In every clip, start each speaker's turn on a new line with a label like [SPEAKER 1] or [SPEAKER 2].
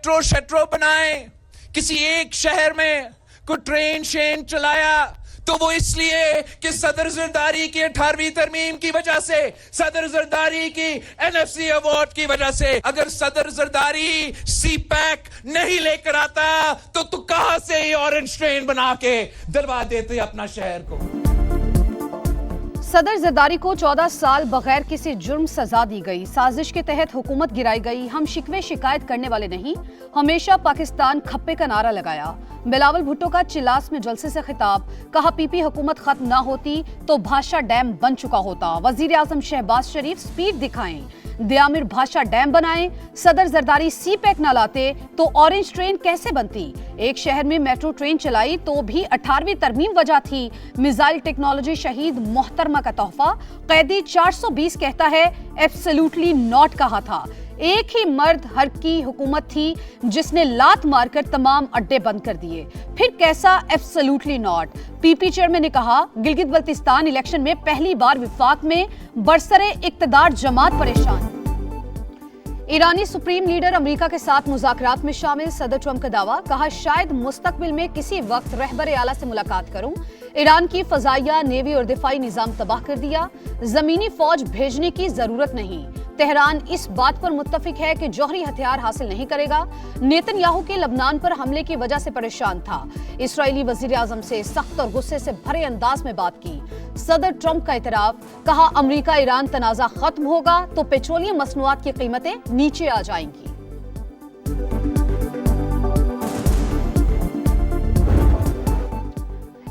[SPEAKER 1] Metro शेट्रो बनाए, किसी एक शहर में कोई ट्रेन शेन चलाया, तो वो इसलिए कि सदर जरदारी की 18वीं तरमीम की वजह से, सदर जरदारी की NFC अवार्ड की वजह से। अगर सदर जरदारी सी पैक नहीं लेकर आता तो तू कहां से ही ऑरेंज ट्रेन बना के दिलवा देते अपना शहर को।
[SPEAKER 2] सदर जरदारी को 14 साल बगैर किसी जुर्म सजा दी गई। साजिश के तहत हुकूमत गिराई गई। हम शिकवे शिकायत करने वाले नहीं, हमेशा पाकिस्तान खप्पे का नारा लगाया। बिलावल भुट्टो का चिलास में जलसे से खिताब, कहा पीपी हुकूमत खत्म ना होती तो भाषा डैम बन चुका होता। वजीर आजम शहबाज शरीफ स्पीड दिखाएं, दियामिर भाषा डैम बनाएं। सदर जरदारी सी पैक ना लाते तो ऑरेंज ट्रेन कैसे बनती। एक शहर में मेट्रो ट्रेन चलाई तो भी 18वीं तरमीम वजह थी। मिसाइल टेक्नोलॉजी शहीद मोहतरमा का तोहफा। कैदी 420 कहता है एब्सोल्युटली नॉट कहा था। एक ही मर्द हर की हुकूमत थी जिसने लात मारकर तमाम अड्डे बंद कर दिए, फिर कैसा एब्सोल्युटली नॉट। पीपी चेयरमैन ने कहा गिलगित बल्तिस्तान इलेक्शन में पहली बार विफाक में बरसरे इक्तदार जमात परेशान। ईरानी सुप्रीम लीडर अमेरिका के साथ मुज़ाकरात में शामिल। सदर ट्रंप का दावा, कहा शायद मुस्तकबिल में किसी वक्त रहबर आला से मुलाकात करूं। ईरान की फजाइया, नेवी और दिफाई निजाम तबाह कर दिया। जमीनी फौज भेजने की जरूरत नहीं। तेहरान इस बात पर मुत्तफिक है कि जौहरी हथियार हासिल नहीं करेगा। नेतन्याहू के लबनान पर हमले की वजह से परेशान था। इसराइली वजीर आजम से सख्त और गुस्से से भरे अंदाज में बात की। सदर ट्रंप का इतराफ, कहा अमेरिका ईरान तनाजा खत्म होगा तो पेट्रोलियम मसनूआत की कीमतें नीचे आ जाएंगी।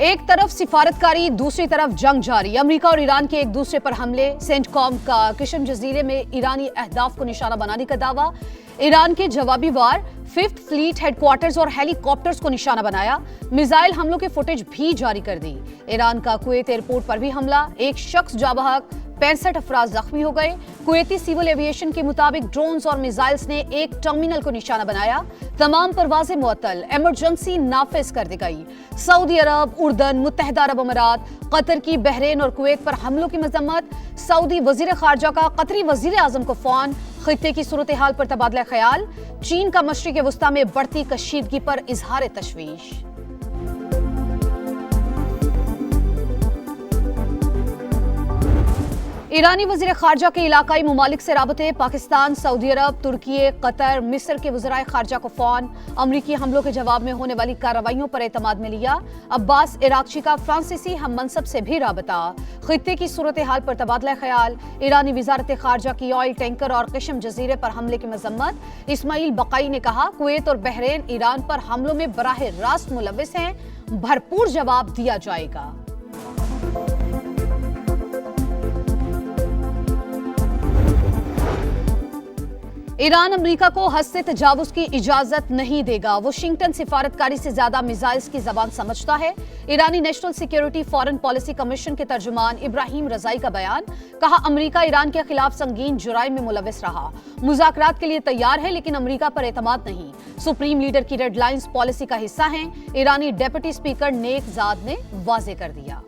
[SPEAKER 2] एक तरफ सिफारतकारी, दूसरी तरफ जंग जारी। अमेरिका और ईरान के एक दूसरे पर हमले। सेंटकॉम का किशम जजीरे में ईरानी अहदाफ को निशाना बनाने का दावा। ईरान के जवाबी वार 5th फ्लीट हेडक्वार्टर्स और हेलीकॉप्टर्स को निशाना बनाया। मिसाइल हमलों की फुटेज भी जारी कर दी। ईरान का कुवैत एयरपोर्ट पर भी हमला, एक शख्स जाँ बहक, 65 अफराद जख्मी हो गए। कुवैती सिविल एविएशन के मुताबिक ड्रोन्स और मिसाइल्स ने एक टर्मिनल को निशाना बनाया। तमाम परवाजें मुअत्तल, इमरजेंसी नाफिज कर दी गई। सऊदी अरब, उर्दन, मुत्तहिदा अरब अमारात, कतर की बहरीन और कुवैत पर हमलों की मजम्मत। सऊदी वजीर खारजा का कतरी वजीर आजम को फोन। खित्ते की सूरत हाल पर तबादला ख्याल। चीन का मशरिक वस्ता में बढ़ती कशीदगी पर इजहार तशवीश। ईरानी वजीर खारजा के इलाकाई ममालिक से राबते। पाकिस्तान, सऊदी अरब, तुर्की, कतर, मिस्र के वज़राए खारजा को फोन। अमरीकी हमलों के जवाब में होने वाली कार्रवाइयों पर एतमाद में लिया। अब्बास इराक्ची का फ्रांसीसी हम मनसब से भी राबता। खित्ते की सूरत हाल पर तबादला ख्याल। ईरानी वजारत खारजा की ऑयल टैंकर और किशम जजीरे पर हमले की मजम्मत। इस्माइल बकाई ने कहा कुवैत और बहरीन ईरान पर हमलों में बराह रास्त मुलविस हैं, भरपूर जवाब दिया जाएगा। ईरान अमेरिका को हद से तजावुज की इजाजत नहीं देगा। वाशिंगटन सिफारतकारी से ज्यादा मिसाइल्स की जबान समझता है। Iranian national security foreign policy commission के तर्जुमान इब्राहिम रजाई का बयान, कहा अमेरिका ईरान के खिलाफ संगीन जुराइम में मुलविस रहा। मुज़ाकरात के लिए तैयार है लेकिन अमेरिका पर एतमाद नहीं। सुप्रीम लीडर की रेड लाइन्स पॉलिसी का हिस्सा है, ईरानी डेप्यूटी स्पीकर नेकजाद ने वाजे कर दिया।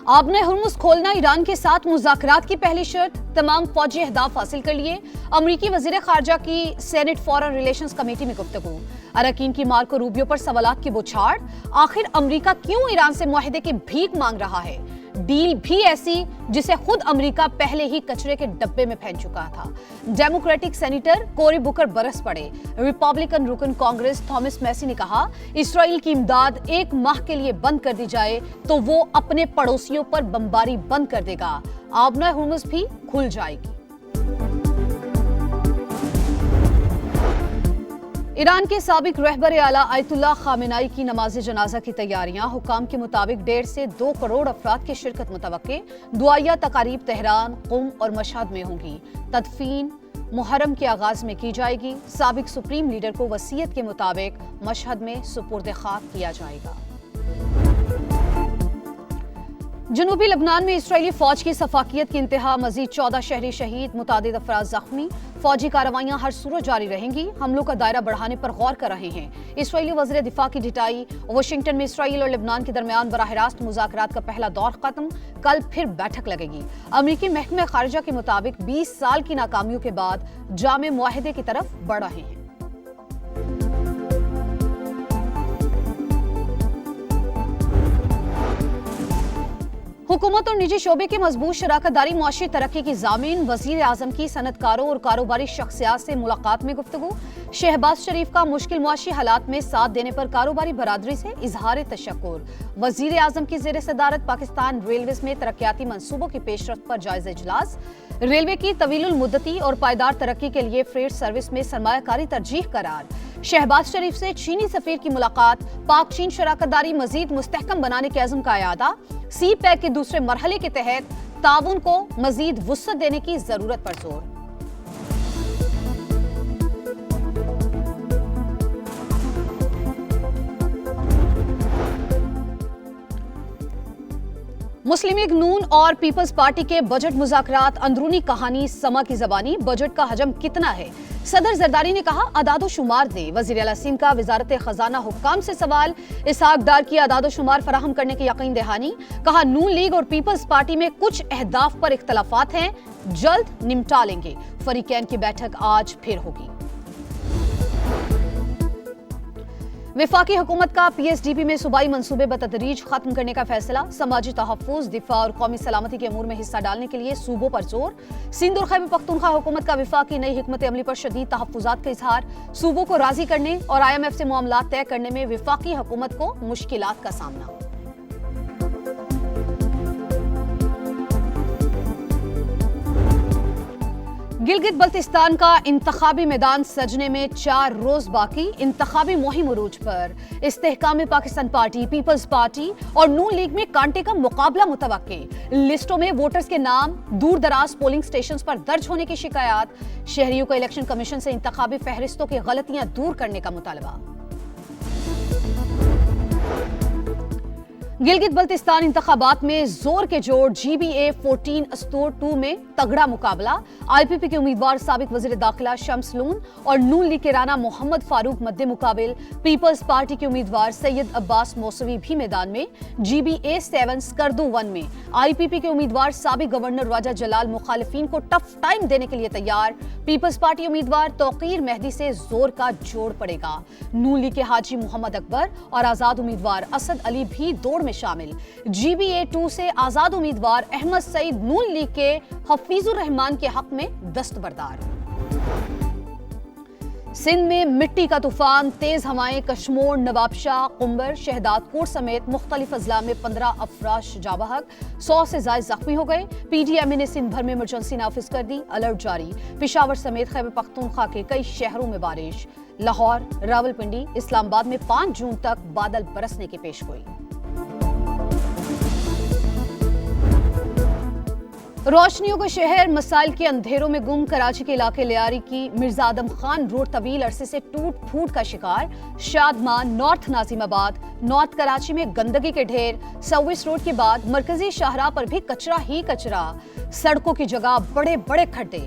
[SPEAKER 2] आपने हुर्मुज़ खोलना ईरान के साथ मुज़ाकरात की पहली शर्त। तमाम फौजी अहदाफ हासिल कर लिए। अमरीकी वज़ीर खारजा की सेनेट फॉरेन रिलेशंस कमेटी में गुफ्तगू। अरकान की मार्को रूबियो पर सवालात की बौछार। आखिर अमरीका क्यों ईरान से मुआहदे की भीख मांग रहा है। डील भी ऐसी जिसे खुद अमेरिका पहले ही कचरे के डब्बे में फेंक चुका था। डेमोक्रेटिक सेनेटर कोरी बुकर बरस पड़े। रिपब्लिकन रुकन कांग्रेस थॉमस मैसी ने कहा इसराइल की इमदाद 1 माह के लिए बंद कर दी जाए तो वो अपने पड़ोसियों पर बमबारी बंद कर देगा। आबना हुर्मुज़ भी खुल जाएगी। ईरान के साबिक रहबर आला आयतुल्लाह खामेनाई की नमाज जनाजा की तैयारियां। हुकाम के मुताबिक 1.5 से 2 करोड़ अफराद की शिरकत मुतवक्के। दुआया तकारीब तेहरान, कुम और मशहद में होंगी। तदफीन मुहर्रम के आगाज में की जाएगी। साबिक सुप्रीम लीडर को वसीयत के मुताबिक मशहद में सुपुर्द खाक किया जाएगा। जनूबी लबनान में इसराइली फौज की सफाकियत की इंतहा, मजीद 14 शहरी शहीद, मुतादिद अफराद जख्मी। फौजी कार्रवाइयां हर सूरत जारी रहेंगी, हमलों का दायरा बढ़ाने पर गौर कर रहे हैं। इसराइली वज़ीर दिफा की ढिटाई, वाशिंगटन में इसराइल और लबनान के दरमियान बराह रास्त मुज़ाकरात का पहला दौर खत्म, कल फिर बैठक लगेगी। अमरीकी महकमे खारिजा के मुताबिक 20 साल की नाकामियों के बाद जामे मुआहदे की तरफ बढ़ रहे हैं। हुकूमत और निजी शोबे की मजबूत शराकतदारी मुआशी तरक्की की ज़ामीन। वज़ीर आज़म की सनतकारों और कारोबारी शख्सियात से मुलाकात में गुफ्तगू। शहबाज शरीफ का मुश्किल मुआशी हालात में साथ देने पर कारोबारी बरादरी से इजहार तशक्कुर। वज़ीर आज़म की ज़ेर सदारत पाकिस्तान रेलवेज में तरक्याती मंसूबों की पेशरफ्त पर जायजा इजलास। रेलवे की तवीलुल मुद्दती और पायदार तरक्की के लिए फ्रेट सर्विस में सरमायाकारी तरजीह करार। शहबाज शरीफ से चीनी सफीर की मुलाकात। पाक चीन शराकतदारी मजीद मुस्तहकम बनाने के अज़्म का इआदा। सी पैक के दूसरे मरहले के तहत ताउन को मजीद वुसअत देने की जरूरत पर जोर। मुस्लिम लीग नून और पीपल्स पार्टी के बजट मुज़ाकरात, अंदरूनी कहानी समा की ज़बानी। बजट का हजम कितना है, सदर जरदारी ने कहा, अदादो शुमार दे। वज़ीर आला सिंध का वज़ारत खजाना हुक्काम से सवाल, इसहाक डार की अदादो शुमार फराहम करने की यकीन दहानी। कहा, नून लीग और पीपल्स पार्टी में कुछ अहदाफ पर इख्तलाफात हैं, जल्द निपटा लेंगे। फरीकैन की बैठक आज फिर होगी। वफाकी हुकूमत का पीएसडीपी में सूबाई मंसूबे बतदरीज खत्म करने का फैसला। समाजी तहफ़्फ़ुज़, दिफा और कौमी सलामती के अमूर में हिस्सा डालने के लिए सूबों पर जोर। सिंध और खैबर पख्तूनख्वा हुकूमत का वफाकी नई हिकमत अमली पर शदीद तहफ़्फ़ुज़ात का इजहार। सूबों को राजी करने और IMF से मामलात तय करने में वफाकी हुकूमत को मुश्किलात का सामना। गिलगित बल्तिस्तान का इंतखाबी मैदान सजने में 4 रोज बाकी। इंतखाबी मुहिम उरूज पर। इस्तेहकाम पाकिस्तान पार्टी, पीपल्स पार्टी और नून लीग में कांटे का मुकाबला मुतवक्के। लिस्टों में वोटर्स के नाम दूर दराज पोलिंग स्टेशन पर दर्ज होने की शिकायत। शहरियों को इलेक्शन कमीशन से इंतखाबी फहरिस्तों की गलतियां दूर करने का मुतालबा। गिलगित बल्तिस्तान इंतखाबात में जोर के जोड़। GBA 14 अस्तूर 2 में तगड़ा मुकाबला। IPP के उम्मीदवार साबिक वजीर दाखिला शम्स लून और नून लीग के राना मोहम्मद फारूक मद्दे मुकाबिल। पीपल्स पार्टी के उम्मीदवार सैयद अब्बास मौसवी भी मैदान में। GBA 7 स्कर्दू 1 में IPP के उम्मीदवार साबिक गवर्नर राजा जलाल मुखालिफिन को टफ टाइम देने के लिए तैयार। पीपल्स पार्टी उम्मीदवार तौकीर मेहदी से जोर का जोड़ पड़ेगा। नून लीग के हाजी मोहम्मद अकबर और आजाद उम्मीदवार असद अली भी दौड़ में शामिल। GBA 2 से आजाद उम्मीदवार अहमद सईद नून लीग के हफीजुर रहमान के हक में दस्तबरदार। सिंध में मिट्टी का तूफान, तेज हवाएं। कश्मोर, नवाबशाह, कुंबर, शहदादकोट समेत मुख्तलिफ अजला में 15 अफराद जाबहक, 100 से ज्यादा जख्मी हो गए। PDMA ने सिंध भर में इमरजेंसी नाफिज कर दी, अलर्ट जारी। पेशावर समेत खैबर पख्तूनख्वा के कई शहरों में बारिश। लाहौर, रावलपिंडी, इस्लामाबाद में 5 जून तक बादल बरसने की पेशगोई। रोशनियों का शहर, मसाइल के अंधेरों में गुम। कराची के इलाके लियारी की मिर्जा आदम खान रोड तवील अरसे से टूट फूट का शिकार। शादमान, नॉर्थ नाजिमाबाद, नॉर्थ कराची में गंदगी के ढेर। सर्विस रोड के बाद मरकजी शाहराह पर भी कचरा ही कचरा। सड़कों की जगह बड़े बड़े खड्डे।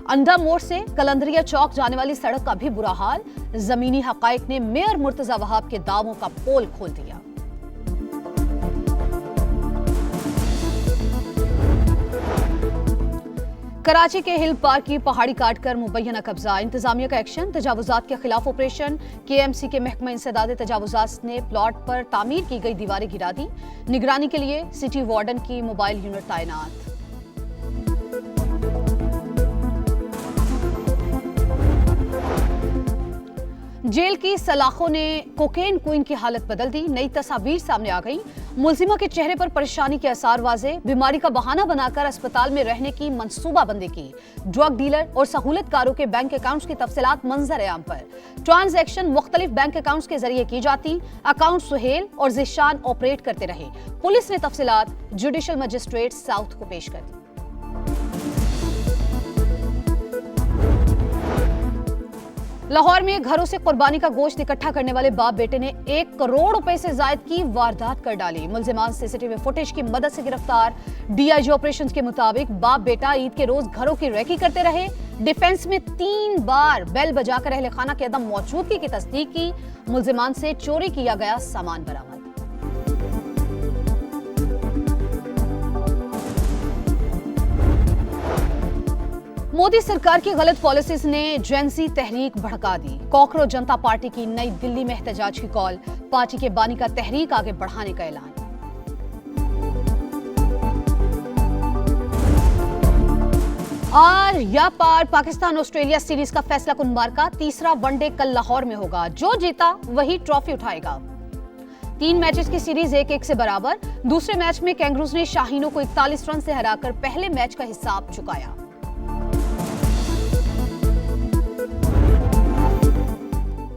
[SPEAKER 2] अंडा मोड़ से कलंदरिया चौक जाने वाली सड़क का भी बुरा हाल। जमीनी हकाइक ने मेयर मुर्तजा वहाब के दावों का पोल खोल दिया। कराची के हिल पार्क की पहाड़ी काटकर मुबैना कब्जा। इंतजामिया का एक्शन, तजावुजात के खिलाफ ऑपरेशन। KMC के महकमा इंसदाद तजावुजात ने प्लॉट पर तामीर की गई दीवारें गिरा दी। निगरानी के लिए सिटी वार्डन की मोबाइल यूनिट तैनात। जेल की सलाखों ने कोकेन क्वीन की हालत बदल दी। नई तस्वीर सामने आ गई। मुलजिमा के चेहरे पर परेशानी के आसार वाजे। बीमारी का बहाना बनाकर अस्पताल में रहने की मंसूबाबंदी की। ड्रग डीलर और सहूलतकारों के बैंक अकाउंट्स की तफसीलात मंजर आम पर। ट्रांजैक्शन मुख्तलिफ बैंक अकाउंट्स के जरिए की जाती। अकाउंट सुहेल और जिशान ऑपरेट करते रहे। पुलिस ने तफसीलात जुडिशल मजिस्ट्रेट साउथ को पेश कर दी। लाहौर में घरों से कुर्बानी का गोश्त इकट्ठा करने वाले बाप बेटे ने 1 करोड़ रुपए से जायद की वारदात कर डाली। मुल्जिमान सीसीटीवी फुटेज की मदद से गिरफ्तार। डीआईजी ऑपरेशंस के मुताबिक बाप बेटा ईद के रोज घरों की रेकी करते रहे। डिफेंस में 3 बार बेल बजाकर अहले खाना की अदम मौजूदगी की तस्दीक की। मुल्जिमान से चोरी किया गया सामान बरामद। मोदी सरकार की गलत पॉलिसीज ने जेंजी तहरीक भड़का दी। कॉकरोच जनता पार्टी की नई दिल्ली में एहतजाज की कॉल। पार्टी के बानी का तहरीक आगे बढ़ाने का ऐलान। आर या पार पाकिस्तान ऑस्ट्रेलिया सीरीज का फैसला कुन मार्का। तीसरा वनडे कल लाहौर में होगा। जो जीता वही ट्रॉफी उठाएगा। 3 मैचेस की सीरीज 1-1 से बराबर। दूसरे मैच में कैंगरूज ने शाहीनों को 41 रन से हराकर पहले मैच का हिसाब चुकाया।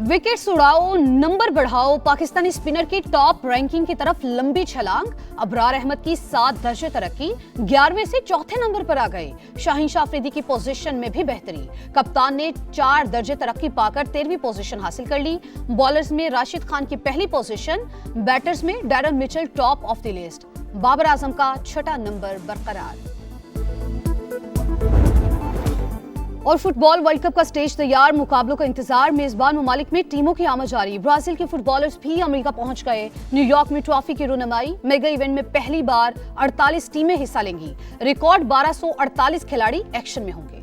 [SPEAKER 2] विकेट्स उड़ाओ, नंबर बढ़ाओ। पाकिस्तानी स्पिनर की टॉप रैंकिंग की तरफ लंबी छलांग। अबरार अहमद की 7 दर्जे तरक्की, 11वें से 4थे नंबर पर आ गए। शाहीन शाह अफरीदी की पोजीशन में भी बेहतरी। कप्तान ने 4 दर्जे तरक्की पाकर 13वीं पोजीशन हासिल कर ली। बॉलर्स में राशिद खान की पहली पोजीशन, बैटर्स में Daryl Mitchell top of the list. Babar Azam का 6ठा नंबर बरकरार। और फुटबॉल वर्ल्ड कप का स्टेज तैयार, मुकाबलों का इंतजार। मेजबान ममालिक में टीमों की आमद जारी। ब्राजील के फुटबॉलर्स भी अमेरिका पहुंच गए। न्यूयॉर्क में ट्रॉफी की रुनमाई। मेगा इवेंट में पहली बार 48 टीमें हिस्सा लेंगी। रिकॉर्ड 1248 खिलाड़ी एक्शन में होंगे।